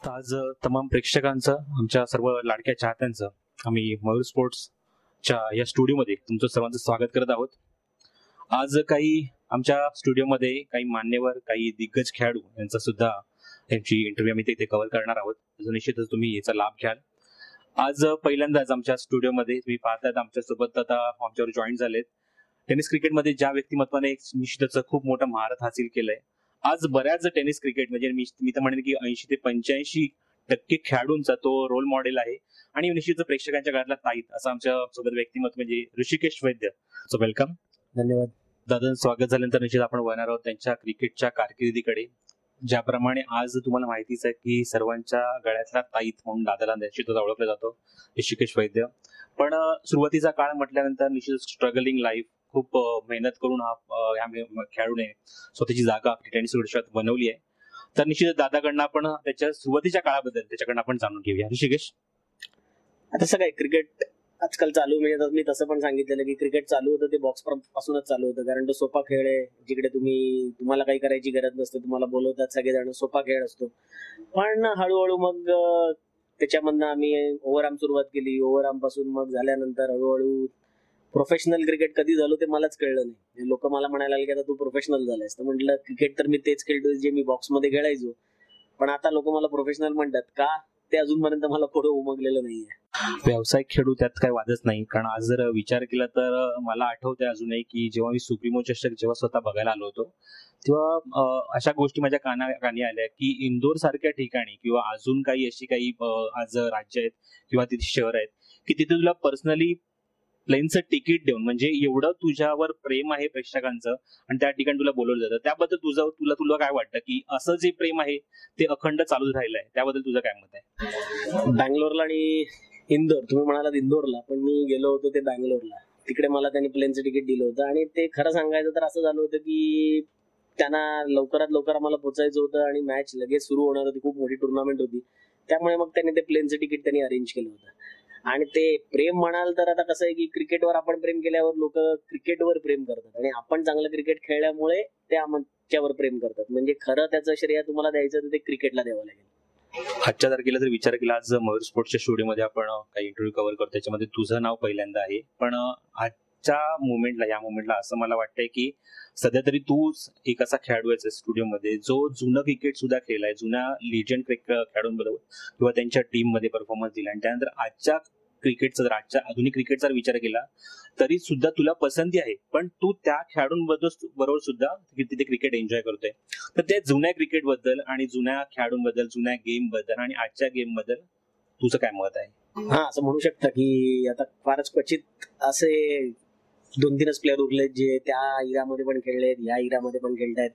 आज तमाम प्रेक्षकांचं, आमच्या सर्व लाडक्या चाहत्यांचं आम्ही मयूर स्पोर्ट्सच्या या स्टुडिओमध्ये तुमचं सर्वांचं स्वागत करत आहोत. आज काही आमच्या स्टुडिओमध्ये काही मान्यवर, काही दिग्गज खेळाडू यांची इंटरव्ह्यू आम्ही तिथे कव्हर करणार आहोत. निश्चितच तुम्ही याचा लाभ घ्याल. आज पहिल्यांदाच आमच्या स्टुडिओमध्ये तुम्ही पाहतात आमच्यासोबत आता आमच्यावर जॉईन झालेत टेनिस क्रिकेटमध्ये ज्या व्यक्तिमत्वाने निश्चितच खूप मोठं महारथ हासिल केलंय. आज बऱ्याच टेनिस क्रिकेट म्हणजे मी तर म्हणेन की 80 ते 85% खेळाडूंचा तो रोल मॉडेल आहे आणि निश्चितच प्रेक्षकांच्या घरातला ताईत असं आमच्या सोबत व्यक्तिमत्व म्हणजे ऋषिकेश वैद्य. So welcome. धन्यवाद दादा. स्वागत झाल्यानंतर निश्चित आपण वळणार आहोत त्यांच्या क्रिकेटच्या कारकिर्दीकडे. ज्याप्रमाणे आज तुम्हाला माहितीच आहे की सर्वांच्या गळ्यातला ताईत म्हणून दादाला निश्चितच ओळखलं जातो ऋषिकेश वैद्य. पण सुरुवातीचा काळ म्हटल्यानंतर निश्चित स्ट्रगलिंग लाईफ, खूप मेहनत करून ह्या खेळाडूने स्वतःची जागा टेनिस विश्वात बनवली आहे. तर निश्चित दादाकडनं आपण त्याच्या सुरुवातीच्या काळाबद्दल त्याच्याकडनं आपण जाणून घेऊया. ऋषिकेश, आता सगळं क्रिकेट आजकाल चालू म्हणजे मी तसं पण सांगितलेलं की क्रिकेट चालू होतं ते बॉक्स पासूनच चालू होतं, कारण तो सोपा खेळ आहे जिकडे तुम्हाला काही करायची गरज नसते, तुम्हाला बोलवतात सगळेजण, सोपा खेळ असतो. पण हळूहळू मग त्याच्यामधनं आम्ही ओव्हरआर्म सुरुवात केली. ओव्हरआर्म पासून मग झाल्यानंतर हळूहळू प्रोफेशनल क्रिकेट कधी झालो ते मलाच कळलं नाही. लोक मला म्हणायला लागले की आता तू प्रोफेशनल झालायस. तर म्हटलं क्रिकेट तर मी तेच खेळतो जे मी बॉक्स मध्ये खेळायचो, पण आता लोक मला प्रोफेशनल म्हणतात का, ते अजूनपर्यंत मला पुढे उमगलेलं नाहीये. व्यावसायिक खेळू त्यात काही वादच नाही, कारण आज जर विचार केला तर मला आठवतंय अजूनही की जेव्हा मी सुप्रीमो चषक जेव्हा स्वतः बघायला आलो होतो तेव्हा अशा गोष्टी माझ्या कानी आल्या की इंदोर सारख्या ठिकाणी किंवा अजून काही अशी काही आज राज्य आहेत किंवा तिथे शहर आहेत की तिथे तुला पर्सनली प्लेनचं तिकीट देऊन, म्हणजे एवढं तुझ्यावर प्रेम आहे प्रेक्षकांचं आणि त्या ठिकाणी तुला बोलवलं जातं. त्याबद्दल तुला काय वाटतं की असं जे प्रेम आहे ते अखंड चालूच राहिलं आहे, त्याबद्दल तुझं काय मत आहे? बँगलोरला आणि इंदोर, तुम्ही म्हणालात इंदोरला, पण मी गेलो होतो ते बँगलोरला. तिकडे मला त्यांनी प्लेनचं तिकीट दिलं होतं आणि ते खरं सांगायचं तर असं झालं होतं की त्यांना लवकरात लवकर आम्हाला पोहोचायचं होतं आणि मॅच लगेच सुरू होणार होती, खूप मोठी टुर्नामेंट होती. त्यामुळे मग त्यांनी ते प्लेनचं तिकीट त्यांनी अरेंज केलं होतं. आणि ते प्रेम म्हणाल तर आता कसं आहे की क्रिकेटवर आपण प्रेम केल्यावर लोक क्रिकेटवर प्रेम करतात आणि आपण चांगलं क्रिकेट खेळल्यामुळे ते आमच्यावर प्रेम करतात. म्हणजे खरं त्याचं श्रेय तुम्हाला द्यायचं तर ते क्रिकेटला द्यावं लागेल. आजच्या तारखेला जर विचार केला, आज मयूर स्पोर्ट्सच्या स्टुडिओमध्ये आपण काही इंटरव्ह्यू कव्हर करतो, त्याच्यामध्ये तुझं नाव पहिल्यांदा आहे. पण आजच्या या मुवमेंटला असं मला वाटतंय की सध्या तरी तूच एक असा खेळाडू आहे स्टुडिओमध्ये जो जुनं क्रिकेट सुद्धा खेळलाय, जुन्या लिजंड खेळाडूंबरोबर किंवा त्यांच्या टीम मध्ये परफॉर्मन्स दिला. आणि त्यानंतर आजच्या क्रिकेटचा, आजच्या आधुनिक क्रिकेटचा विचार केला तरी सुद्धा तुला पसंती आहे, पण तू त्या खेळाडूंबरोबर सुद्धा तिथे क्रिकेट एन्जॉय करतोय. तर त्या जुन्या क्रिकेट बद्दल आणि जुन्या खेळाडूंबद्दल, जुन्या गेम बद्दल आणि आजच्या गेम बद्दल तुझं काय मत आहे? हा, असं म्हणू शकता की आता फारच क्वचित असे 2-3च प्लेअर उरलेत जे त्या इरामध्ये पण खेळलेत, या इरामध्ये पण खेळतायत.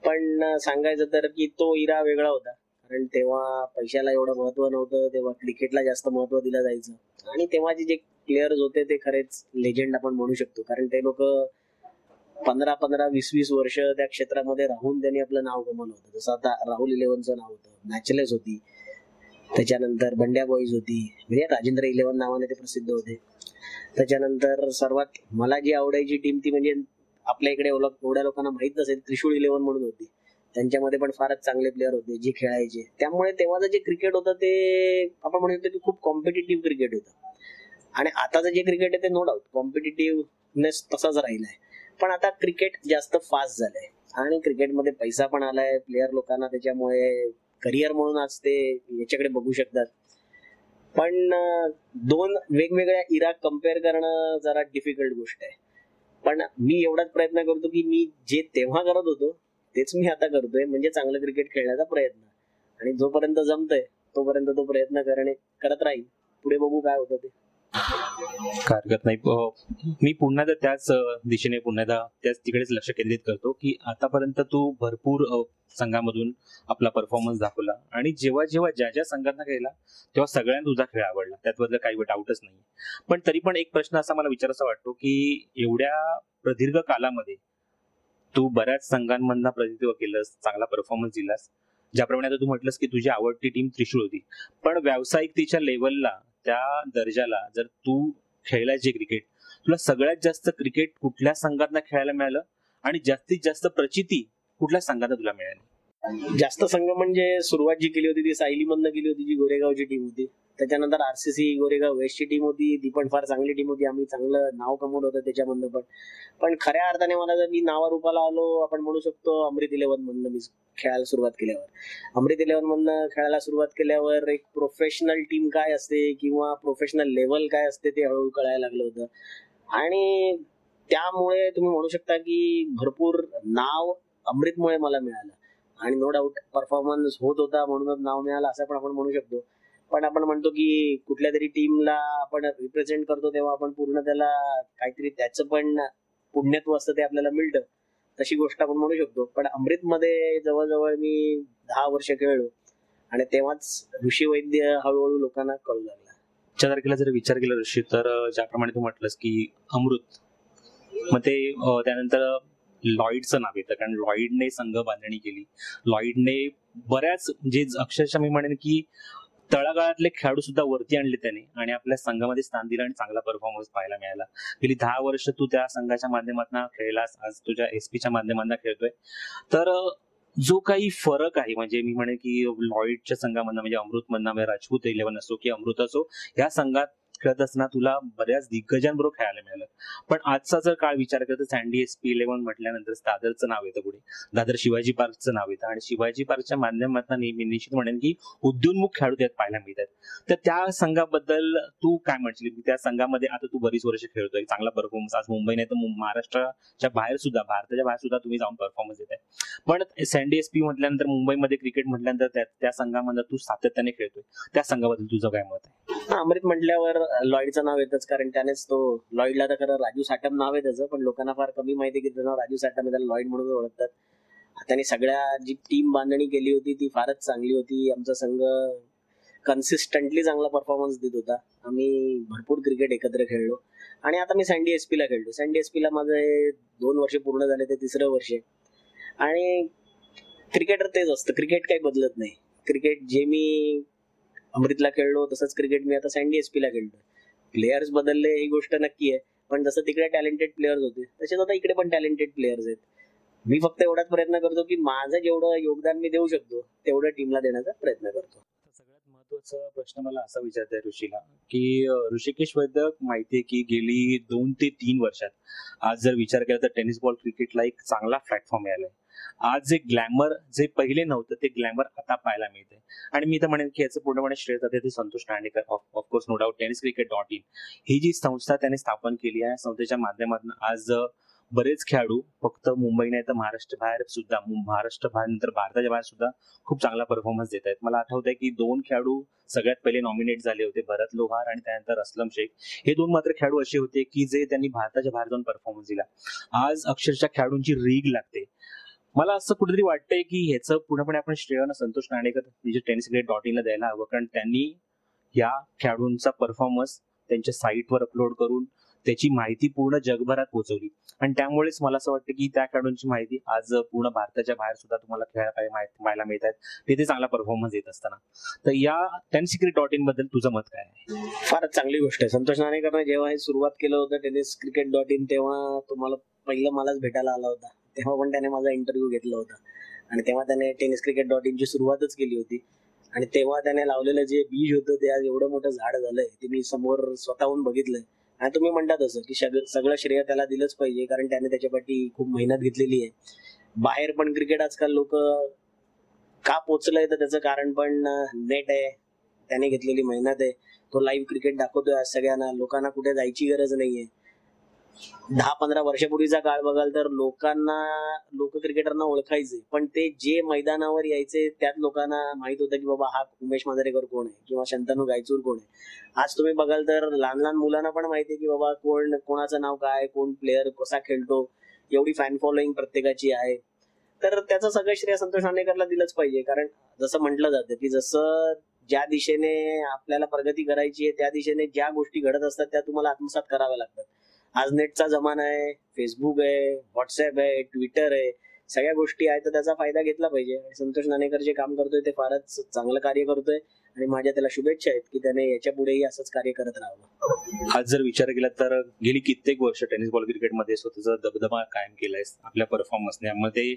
पण सांगायचं तर की तो इरा वेगळा होता, कारण तेव्हा पैशाला एवढं महत्व नव्हतं, तेव्हा क्रिकेटला जास्त महत्व दिलं जायचं. आणि तेव्हाचे जे प्लेयर्स होते ते खरेच लेजेंड आपण म्हणू शकतो, कारण ते लोक 15-15, 20-20 वर्ष त्या क्षेत्रामध्ये राहून त्यांनी आपलं नाव कमवलं होतं. जसं आता राहुल 11चं नाव होतं, मॅचलेस होती, त्याच्यानंतर बंड्या बॉईज होती, म्हणजे राजेंद्र 11 नावाने ते प्रसिद्ध होते. त्याच्यानंतर सर्वात मला जी आवडायची टीम ती म्हणजे आपल्या इकडे एवढ्या लोकांना माहित नसेल, त्रिशूळ 11 म्हणून होती. त्यांच्यामध्ये पण फारच चांगले प्लेअर होते जे खेळायचे. त्यामुळे तेव्हाचं जे क्रिकेट होतं ते आपण म्हणू शकतो की खूप कॉम्पिटिटिव्ह क्रिकेट होतं. आणि आताचं जे क्रिकेट आहे ते नो डाऊट कॉम्पिटिटिव्हनेस तसाच राहिलाय, पण आता क्रिकेट जास्त फास्ट झालंय आणि क्रिकेटमध्ये पैसा पण आलाय. प्लेअर लोकांना त्याच्यामुळे करिअर म्हणून आज ते याच्याकडे बघू शकतात. पण दोन वेगवेगळ्या इरा कम्पेअर करणं जरा डिफिकल्ट गोष्ट आहे. पण मी एवढाच प्रयत्न करतो की मी जे तेव्हा करत होतो तेच मी आता करतोय, म्हणजे चांगलं क्रिकेट खेळण्याचा प्रयत्न. आणि जोपर्यंत जमतंय तोपर्यंत तो प्रयत्न करत राहील. पुढे बघू काय होतं ते. हरकत नाही. मी पुन्हा त्याच दिशेने त्याच तिकडेच लक्ष केंद्रित करतो की आतापर्यंत तू भरपूर संघामधून आपला परफॉर्मन्स दाखवला आणि जेव्हा ज्या संघांना खेळला तेव्हा सगळ्यांना तुझा खेळ आवडला, त्यातबद्दल काही डाऊटच नाही. पण तरी पण एक प्रश्न असा मला विचारायचा वाटतो की एवढ्या प्रदीर्घ कालामध्ये तू बऱ्याच संघांमधनं प्रतिनिधित्व केलंस, चांगला परफॉर्मन्स दिलास. ज्याप्रमाणे आता तू म्हटलंस की तुझी आवडती टीम त्रिशूळ होती, पण व्यावसायिकतेच्या लेवलला, त्या दर्जाला जर तू खेळलाय क्रिकेट, तुला सगळ्यात जास्त क्रिकेट कुठल्या संघातनं खेळायला मिळालं आणि जास्तीत जास्त प्रचिती कुठल्या संघात तुला मिळाली? जास्त संघ म्हणजे सुरुवात जी केली होती ती सायली मधनं केली होती, जी गोरेगावची टीम होती. त्याच्यानंतर आरसीसी गोरेगाव वेस्टची टीम होती, ती पण फार चांगली टीम होती. आम्ही चांगलं नाव कमवलं होतं त्याच्यामधनं. पण खऱ्या अर्थाने मला जर मी नावारूपाला आलो, आपण म्हणू शकतो अमृत 11 मधनं मी खेळायला सुरुवात केल्यावर. अमृत 11 मधनं खेळायला सुरुवात केल्यावर एक प्रोफेशनल टीम काय असते किंवा प्रोफेशनल लेवल काय असते ते हळूहळू कळायला लागलं होतं. आणि त्यामुळे तुम्ही म्हणू शकता की भरपूर नाव अमृतमुळे मला मिळालं. आणि नो डाऊट परफॉर्मन्स होत होता म्हणूनच नाव मिळालं असं पण आपण म्हणू शकतो. पण आपण म्हणतो की कुठल्या तरी टीमला आपण रिप्रेझेंट करतो तेव्हा आपण पूर्ण त्याला काहीतरी त्याचं पण पुण्यत्व असतं ते आपल्याला मिळतं, तशी गोष्ट आपण म्हणू शकतो. पण अमृतमध्ये जवळजवळ मी 10 वर्ष खेळलो आणि तेव्हाच ऋषी वैद्य हळूहळू लोकांना कळू लागला. च्या तारखेला जर विचार केला ऋषी, तर ज्याप्रमाणे तू म्हटलंस की अमृत, मग ते त्यानंतर लॉईडचं नाव येतं, कारण लॉईडने संघ बांधणी केली. लॉईडने बऱ्याच म्हणजे अक्षरशः मी म्हणेन की तळागाळातले खेळाडू सुद्धा वरती आणले त्याने आणि आपल्या संघामध्ये स्थान दिलं आणि चांगला परफॉर्मन्स पाहायला मिळाला. गेली 10 वर्ष तू त्या संघाच्या माध्यमातून खेळलास, आज तुझ्या एसपीच्या माध्यमातून खेळतोय. तर जो काही फरक आहे, म्हणजे मी म्हणेन की लॉईडच्या संघामधनं म्हणजे अमृतमधनं म्हणजे राजपूत 11 असो की अमृत असो, या संघात खेळत असताना तुला बऱ्याच दिग्गजांबरोबर खेळायला मिळालं. पण आजचा जर काळ विचार केला तर सँडी एसपी 11 म्हटल्यानंतर दादरचं नाव येतं, पुढे दादर शिवाजी पार्कचं नाव येतं आणि शिवाजी पार्कच्या माध्यमातून नेहमी निश्चित म्हणेन की उद्योन्मुख खेळाडू त्यात पाहायला मिळतात. तर त्या संघाबद्दल तू काय म्हणशील? त्या संघामध्ये आता तू बरीच वर्ष खेळतोय, चांगला परफॉर्मन्स आज मुंबई नाही तर महाराष्ट्राच्या बाहेर सुद्धा, भारताच्या बाहेर सुद्धा तुम्ही जाऊन परफॉर्मन्स देताय. पण सँडी एसपी म्हटल्यानंतर, मुंबईमध्ये क्रिकेट म्हटल्यानंतर त्या संघामध्ये तू सातत्याने खेळतोय, त्या संघाबद्दल तुझं काय मत आहे? अमृत म्हटल्यावर लॉईडचं नाव येतच, कारण त्यानेच तो लॉईडला तर खरं राजू साटम नाव आहे त्याचं, पण लोकांना फार कमी माहिती की त्याचं नाव राजू साटम आहे, त्याला लॉईड म्हणून ओळखतात. त्याने सगळ्या जी टीम बांधणी केली होती ती फारच चांगली होती. आमचा संघ कन्सिस्टंटली चांगला परफॉर्मन्स देत होता. आम्ही भरपूर क्रिकेट एकत्र खेळलो आणि आता मी सँडी एसपीला खेळलो. सँडी एसपीला माझे 2 वर्ष पूर्ण झाले, ते 3रं वर्ष. आणि क्रिकेटर तेच असतं, क्रिकेट काही बदलत नाही. क्रिकेट जे मी अमृतला खेळलो तसंच क्रिकेट मी आता सँडी एसपीला खेळतो. प्लेयर्स बदलले ही गोष्ट नक्की आहे, पण जसं तिकडे टॅलेंटेड प्लेयर्स होते तसेच आता इकडे पण टॅलेंटेड प्लेयर्स आहेत. मी फक्त एवढाच प्रयत्न करतो की माझं जेवढं योगदान मी देऊ शकतो तेवढं टीमला देण्याचा प्रयत्न करतो. सगळ्यात महत्वाचा प्रश्न मला असा विचारता आहे ऋषीला, की ऋषिकेश वैद्य माहितीये की गेली 2 ते 3 वर्षात आज जर विचार केला तर टेनिस बॉल क्रिकेटला एक चांगला प्लॅटफॉर्म मिळालाय. आज जे ग्लॅमर जे पहिले नव्हतं ते ग्लॅमर आता पाहायला मिळते. आणि मी तर म्हणेन की याचं पूर्णपणे श्रेय जाते ते Santosh Narvekar, of course no doubt tenniscricket.in ही जी संस्था त्याने स्थापन केली आहे, संस्थेच्या माध्यमातून आज बरेच खेळाडू फक्त मुंबई नाही तर महाराष्ट्र बाहेर सुद्धा, महाराष्ट्र बाहेर नंतर भारताच्या बाहेर सुद्धा खूप चांगला परफॉर्मन्स देत आहेत. मला आठवत आहे की 2 खेळाडू सगळ्यात पहिले नॉमिनेट झाले होते, भरत लोहार आणि त्यानंतर असलम शेख. हे 2 मात्र खेळाडू असे होते की जे त्यांनी भारताच्या बाहेर जाऊन परफॉर्मन्स दिला. आज अक्षरशः खेळाडूंची रीग लागते. मला असं कुठेतरी वाटतंय की ह्याचं पूर्णपणे आपण श्रेय संतोष नार्वेकर म्हणजे tenniscricket.in ला द्यायला हवं, कारण त्यांनी या खेळाडूंचा परफॉर्मन्स त्यांच्या साईटवर अपलोड करून त्याची माहिती पूर्ण जगभरात पोहोचवली. आणि त्यामुळेच मला असं वाटतं की त्या खेळाडूंची माहिती आज पूर्ण भारताच्या बाहेर सुद्धा तुम्हाला खेळायला पाहायला मिळतात, तिथे चांगला परफॉर्मन्स येत असताना. तर या tenniscricket.in बद्दल तुझं मत काय आहे? फारच चांगली गोष्ट आहे. संतोष नार्वेकरने जेव्हा हे सुरुवात केलं होतं tenniscricket.in तेव्हा तुम्हाला पहिलं मलाच भेटायला आला होता. तेव्हा पण त्याने माझा इंटरव्ह्यू घेतला होता आणि तेव्हा त्याने tenniscricket.in ची सुरुवातच केली होती. आणि तेव्हा त्याने लावलेलं जे बीज होतं ते आज एवढं मोठं झाड झालंय ते मी समोर स्वतःहून बघितलंय. आणि तुम्ही म्हणतात असं की सगळं श्रेय त्याला दिलंच पाहिजे, कारण त्याने त्याच्यापाठी खूप मेहनत घेतलेली आहे. बाहेर पण क्रिकेट आजकाल लोक का पोचलंय तर त्याचं कारण पण नेट आहे, त्याने घेतलेली मेहनत आहे. तो लाईव्ह क्रिकेट दाखवतोय आज सगळ्यांना. लोकांना कुठे जायची गरज नाहीये. 10-15 वर्षापूर्वीचा काळ बघाल तर लोक क्रिकेटरना ओळखायचे, पण ते जे मैदानावर यायचे त्यात लोकांना माहित होतं की बाबा हा उमेश मांजरेकर कोण आहे किंवा शंतनू गायचूर कोण आहे. आज तुम्ही बघाल तर लहान लहान मुलांना पण माहिती आहे की बाबा कोणाचं नाव काय, कोण प्लेअर कसा खेळतो, एवढी फॅन फॉलोईंग प्रत्येकाची आहे. तर त्याचं सगळं श्रेय संतोष नार्वेकरला दिलंच पाहिजे, कारण जसं म्हटलं जातं की जसं ज्या दिशेने आपल्याला प्रगती करायची आहे त्या दिशेने ज्या गोष्टी घडत असतात त्या तुम्हाला आत्मसात कराव्या लागतात. आज नेटचा जमाना आहे, फेसबुक आहे, व्हॉट्सअप आहे, ट्विटर आहे, सगळ्या गोष्टी आहेत, तर त्याचा फायदा घेतला पाहिजे. संतोष नार्वेकर जे काम करतोय ते फारच चांगलं कार्य करतोय आणि माझ्या त्याला शुभेच्छा आहेत की त्याने याच्या पुढेही असंच कार्य करत राहावं. आज जर विचार केला तर गेली कित्येक वर्ष टेनिस बॉल क्रिकेटमध्ये स्वतःचा दबदबा कायम केलाय आपल्या परफॉर्मन्सने. यामध्ये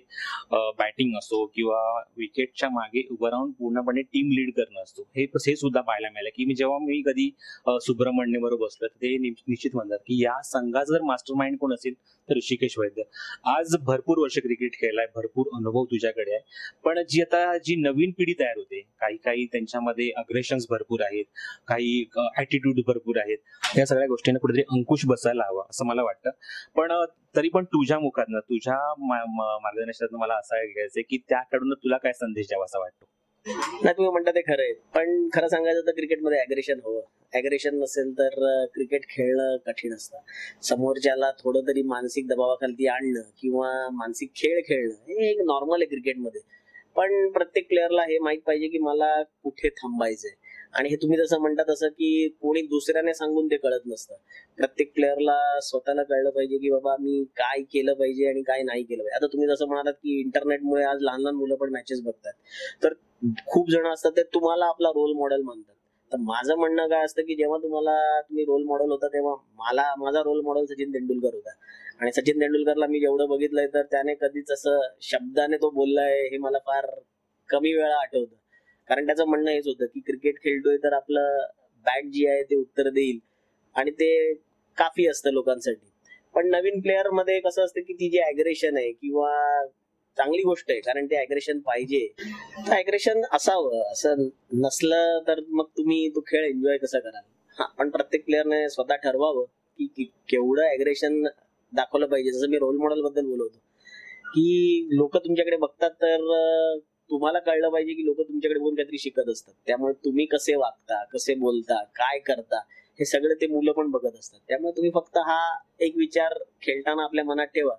बॅटिंग असो किंवा विकेटच्या मागे उभं राहून पूर्णपणे टीम लीड करणं असतो, हे सुद्धा पाहायला मिळालं. की जेव्हा मी कधी सुब्रमण्य बरोबर बसलो तर ते निश्चित म्हणतात की या संघाचा जर मास्टर माइंड कोण असेल तर ऋषिकेश वैद्य. आज भरपूर वर्ष क्रिकेट खेळलाय, भरपूर अनुभव तुझ्याकडे आहे, पण जी नवीन पिढी तयार होते, काही त्यांच्यामध्ये अग्रेशन्स भरपूर आहेत, काही ऍटिट्यूड भरपूर आहेत, या सगळ्या गोष्टींना कुठेतरी अंकुश बसायला हवा असं मला वाटतं. पण तरी पण तुझ्या मुखातनं, तुझ्या मार्गदर्शनातून मला असं घ्यायचंय की त्याकडून तुला काय संदेश द्यावा असा वाटतो? नाही, तुम्ही म्हणता ते खरं आहे, पण खरं सांगायचं तर क्रिकेटमध्ये अग्रेशन हवं. अग्रेशन नसेल तर क्रिकेट खेळणं कठीण असतं. समोरच्याला थोडं तरी मानसिक दबावाखाली आणणं किंवा मानसिक खेळ खेळणं हे एक नॉर्मल आहे क्रिकेटमध्ये. पण प्रत्येक प्लेअरला हे माहित पाहिजे की मला कुठे थांबायचंय. आणि हे तुम्ही जसं म्हणता तसं की कोणी दुसऱ्याने सांगून ते कळत नसतं. प्रत्येक प्लेअरला स्वतःला कळलं पाहिजे की बाबा मी काय केलं पाहिजे आणि काय नाही केलं पाहिजे. आता तुम्ही जसं म्हणालात की इंटरनेटमुळे आज लहान लहान मुलं पण मॅचेस बघतात, तर खूप जण असतात ते तुम्हाला आपला रोल मॉडेल मानतात. तर माझं म्हणणं काय असतं की जेव्हा तुम्ही रोल मॉडेल होता तेव्हा माझा रोल मॉडेल सचिन तेंडुलकर होता. आणि सचिन तेंडुलकरला मी जेवढं बघितलंय तर त्याने कधीच असं शब्दाने तो बोललाय हे मला फार कमी वेळा आठवतं. कारण त्याचं म्हणणं हेच होतं की क्रिकेट खेळतोय तर आपलं बॅट जी आहे ते उत्तर देईल आणि ते काफी असतं लोकांसाठी. पण नवीन प्लेअर मध्ये कसं असतं की ती जी अग्रेशन आहे किंवा चांगली गोष्ट आहे कारण ते अग्रेशन पाहिजे, तर अग्रेशन असावं. असं नसलं तर मग तुम्ही तो खेळ एन्जॉय कसा कराल? हा, पण प्रत्येक प्लेअरने स्वतः ठरवावं की केवढं अग्रेशन दाखवलं पाहिजे. जसं मी रोल मॉडेल बद्दल बोलवतो की लोक तुमच्याकडे बघतात तर तुम्हाला कळलं पाहिजे की लोक तुमच्याकडे बघून काहीतरी शिकत असतात. त्यामुळे तुम्ही कसे वागता, कसे बोलता, काय करता हे सगळं ते मुलं पण बघत असतात. त्यामुळे तुम्ही फक्त हा एक विचार खेळताना आपल्या मनात ठेवा,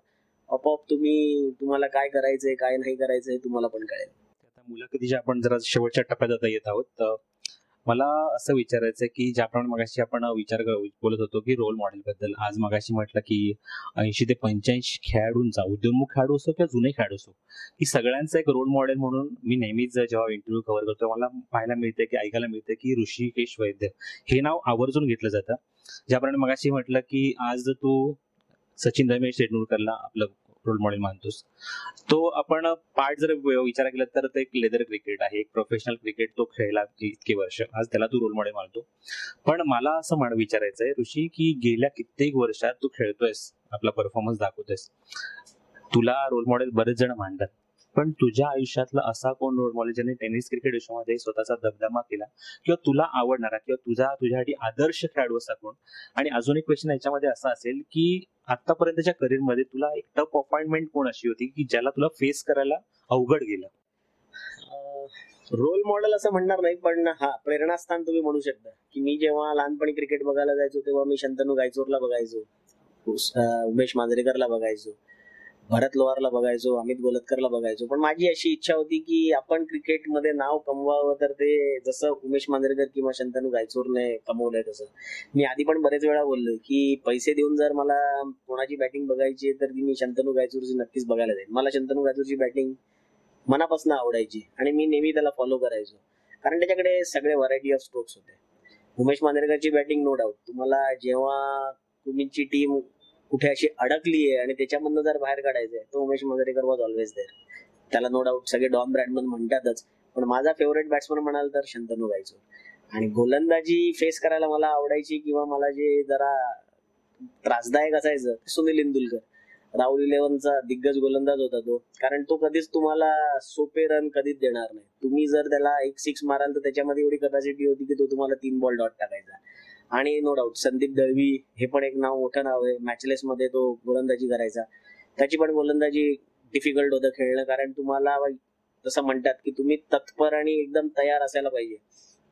आपोआप तुम्हाला काय करायचंय काय नाही करायचंय तुम्हाला पण कळेल. आता मुलाखतीच्या आपण जरा शेवटच्या टप्प्यात आता येत आहोत. तर मला असं विचारायचं की ज्याप्रमाणे मगाशी आपण बोलत होतो की रोल मॉडेल बद्दल, आज मगाशी म्हटलं की 80 ते 85 खेळाडूंचा, उद्योन्मुख खेळाडू असो किंवा जुने खेळाडू असो, की सगळ्यांचा एक रोल मॉडेल म्हणून मी नेहमीच जेव्हा इंटरव्ह्यू कव्हर करतो मला पाहायला मिळते की ऐकायला मिळते की ऋषिकेश वैद्य हे नाव आवर्जून घेतलं जातं. ज्याप्रमाणे मगाशी म्हटलं की आज तू सचिन रमेश तेंडुलकरला आपलं रोल मॉडेल मानतोस, तो आपण पार्ट जर विचार केला तर ते एक लेदर क्रिकेट आहे, एक प्रोफेशनल क्रिकेट तो खेळला इतके वर्ष, आज त्याला तू रोल मॉडेल मानतो. पण मला असं विचारायचंय ऋषी की गेल्या कित्येक वर्षात तू खेळतोयस, आपला परफॉर्मन्स दाखवतोयस, तुला रोल मॉडेल बरेच जण मानतात, पण तुझ्या आयुष्यातला असा कोण रोल मॉडेल ज्याने टेनिस क्रिकेट विश्वामध्ये स्वतःचा दबदबा केला किंवा तुला आवडणारा किंवा तुझ्यासाठी आदर्श खेळाडू असा कोण? आणि अजून एक क्वेश्चन याच्यामध्ये असा असेल की आतापर्यंतच्या करिअर मध्ये तुला एक टफ अपॉइंटमेंट कोण अशी होती की ज्याला तुला फेस करायला अवघड गेलं? रोल मॉडेल असं म्हणणार नाही, पण हा प्रेरणास्थान तुम्ही म्हणू शकता. की मी जेव्हा लहानपणी क्रिकेट बघायला जायचो तेव्हा मी शंतनू गायचोरला बघायचो, उमेश मांजरेकरला बघायचो, भरत लोहारला बघायचो, अमित गोलतकरला बघायचो. पण माझी अशी इच्छा होती की आपण क्रिकेटमध्ये नाव कमवावं, तर ते जसं उमेश मांजरेकर किंवा शंतनू गायचोरने कमवलंय तसं. मी आधी पण बरेच वेळा बोललोय की पैसे देऊन जर मला कोणाची बॅटिंग बघायची तर ती मी शंतनू गायचोरची नक्कीच बघायला जाईल. मला शंतनू गायचोरची बॅटिंग मनापासून आवडायची आणि मी नेहमी त्याला फॉलो करायचो, कारण त्याच्याकडे सगळे व्हरायटी ऑफ स्ट्रोक्स होते. उमेश मांजरेकरची बॅटिंग नो डाऊट, तुम्हाला जेव्हा तुमची टीम कुठे अशी अडकली आहे आणि त्याच्यामधनं जर बाहेर काढायचंय तो Umesh Manjrekar was always there. त्याला नो डाऊट सगळे डॉन ब्रॅडमन म्हणतातच, पण माझा फेवरेट बॅट्समन म्हणाल तर शंतनू गायचोर. आणि गोलंदाजी फेस करायला मला आवडायची किंवा मला जे जरा त्रासदायक असायचं सुनील इंदुलकर. राहुल इलेव्हनचा दिग्गज गोलंदाज होता तो, कारण तो कधीच तुम्हाला सोपे रन कधीच देणार नाही. तुम्ही जर त्याला एक 6 माराल तर त्याच्यामध्ये एवढी कपॅसिटी होती की तो तुम्हाला 3 बॉल डॉट टाकायचा. आणि नो डाऊट संदीप दळवी हे पण एक मोठं नाव आहे. मॅचलेस मध्ये तो गोलंदाजी करायचा, त्याची पण गोलंदाजी डिफिकल्ट होतं खेळणं, कारण तुम्हाला जसं म्हणतात की तुम्ही तत्पर आणि एकदम तयार असायला पाहिजे.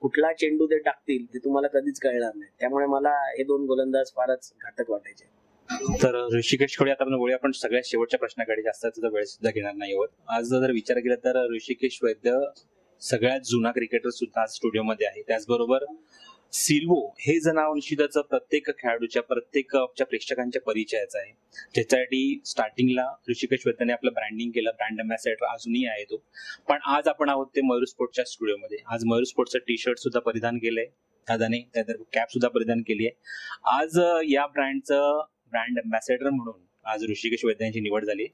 कुठला चेंडू ते टाकतील ते तुम्हाला कधीच कळणार नाही. त्यामुळे मला हे 2 गोलंदाज फारच घातक वाटायचे. तर ऋषिकेशकडे आता वळूया आपण सगळ्यात शेवटच्या प्रश्नाकडे, जास्त तुझा वेळ सुद्धा घेणार नाही आहोत. आज जर विचार केला तर ऋषिकेश वैद्य सगळ्यात जुना क्रिकेटर सुद्धा आज स्टुडिओमध्ये आहे. त्याचबरोबर सिल्वो हे जे नाव निश्चितच प्रत्येक खेळाडूच्या प्रत्येक प्रेक्षकांच्या परिचयाचं आहे. त्याच्यासाठी स्टार्टिंगला ऋषिकेश वैद्यने आपलं ब्रँडिंग केलं, ब्रँड अँबॅसेडर अजूनही आहे तो. पण आज आपण आहोत ते मयूर स्पोर्ट्सच्या स्टुडिओमध्ये. आज मयूर स्पोर्ट्सचं टी शर्ट सुद्धा परिधान केलंय दादाने, त्यानंतर कॅप सुद्धा परिधान केली आहे. आज या ब्रँडचं ब्रँड अँबॅसेडर म्हणून आज ऋषिकेश वैद्य यांची निवड झाली.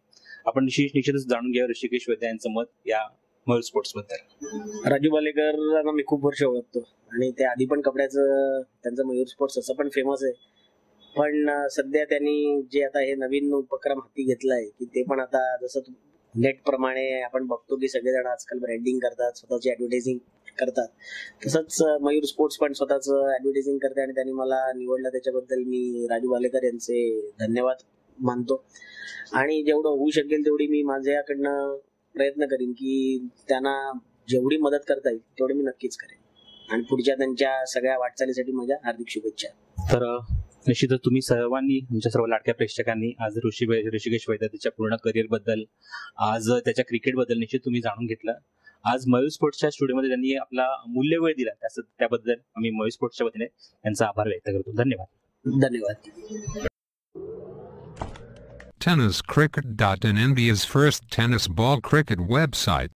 आपण निश्चितच जाणून घ्या ऋषिकेश वैद्य यांचं मत या मयूर स्पोर्ट्स बद्दल. राजू बालेकरांना मी खूप वर्ष ओळखतो आणि ते आधी पण कपड्याचं त्यांचं मयूर स्पोर्ट्स असं पण फेमस आहे. पण सध्या त्यांनी जे आता हे नवीन उपक्रम हाती घेतलाय की ते पण आता जसं नेट प्रमाणे आपण बघतो की सगळेजण आजकाल ब्रँडिंग करतात, स्वतःची ऍडव्हर्टायझिंग करतात, तसंच मयूर स्पोर्ट्स पण स्वतःच ऍडव्हर्टायझिंग करते आणि त्यांनी मला निवडलं त्याच्याबद्दल मी राजू बालेकर यांचे धन्यवाद मानतो. आणि जेवढं होऊ शकेल तेवढी मी माझ्याकडनं प्रयत्न करीन की त्यांना जेवढी मदत करता येईल तेवढी मी नक्कीच करेन आणि पुढच्या त्यांच्या सगळ्या वाटचालीसाठी माझ्या हार्दिक शुभेच्छा. तर निश्चितच तुम्ही सर्वांनी, आमच्या सर्व लाडक्या प्रेक्षकांनी आज ऋषिकेश वैद्य त्याच्या पूर्ण करिअर बद्दल, आज त्याच्या क्रिकेट बद्दल निश्चित तुम्ही जाणून घेतलं. आज मयूर स्पोर्ट्सच्या स्टुडिओमध्ये त्यांनी आपला अमूल्य वेळ दिला, त्याबद्दल आम्ही मयूर स्पोर्ट्सच्या वतीने त्यांचा आभार व्यक्त करतो. धन्यवाद. धन्यवाद. TennisCricket.in, India's first tennis ball cricket website.